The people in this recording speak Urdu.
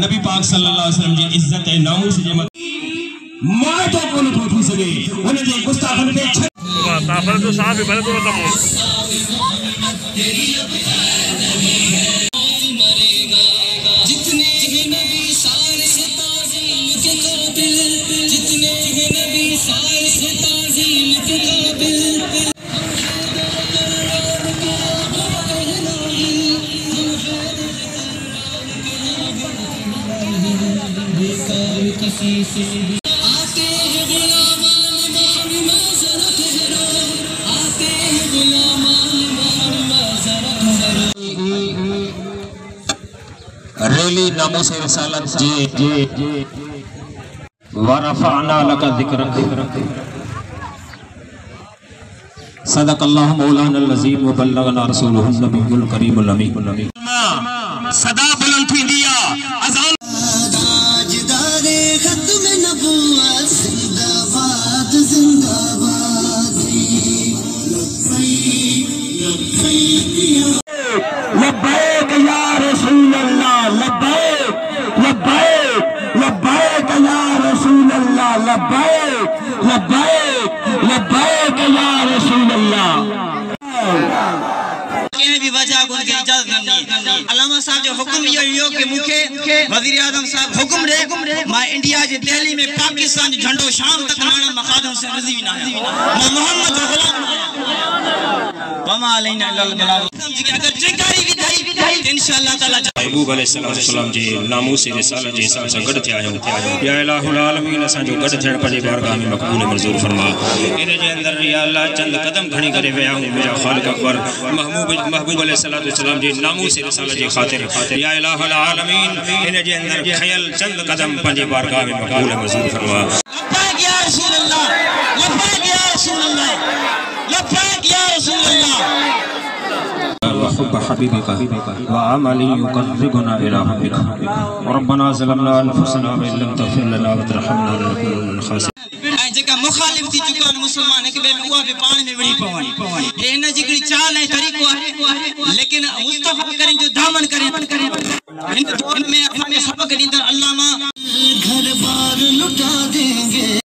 نبی پاک صلی اللہ علیہ وسلم جی عزت ناموس جے ماں تو کون پھوٹی سگے ان جے گستاخن کے تافر تو صاحب ہے بلد ہوتا ہوں ریلی ناموس رسالت جی ورفعنا لك ذکرک صدق اللہ مولانا العظیم وبلغنا رسولہ النبی الکریم الامین صدا بلند تھی دیا اذان لبیک یا رسول اللہ لبیک لبیک لبیک یا رسول اللہ لبیک لبیک لبیک یا رسول اللہ بھی وجہ کو ان کے اجازت کرنی علامہ صاحب جو حکم یہ کہ مکھے وزیر اعظم صاحب حکم رے میں انڈیا جے دہلی میں پاکستان جو جھنڈو شام تک لانا مقادم سے رضی بھی نہ آیا میں محمد جو غلام وما علینا الا البلاغ اگر چنگاری بھی دائی انشاءاللہ تعالی محبوب علیہ السلام جی ناموس رسالت جی حساب سے گڑ تھیا ہے یا الہ العالمین اساں جو گڑ تھڑ پنی بارگاہ میں مقبول منظور فرما ان جے اندر یا اللہ چند قدم کھڑی کرے ویا ہوں میرا خالق اکبر محبوب علیہ السلام جی ناموس رسالت جی خاطر یا الہ العالمین ان جے اندر خیال چند قدم پنی بارگاہ میں مقبول منظور فرما لبیک یا رسول اللہ لبیک یا رسول اللہ لبیک یا رسول اللہ وحب حبيبك وعمل يقربنا إلى حبك ربنا ظلمنا أنفسنا وإن لم تغفر لنا وترحمنا لنكون من الخاسرين جکا مخالف تھی چکا مسلمان ہے کہ بے میں بھی پانی میں بڑی پوانی یہ نہ جکڑی چال ہے طریقہ ہے لیکن مصطفیٰ کریں جو دامن کریں ان میں اپنے سبق دیندر علامہ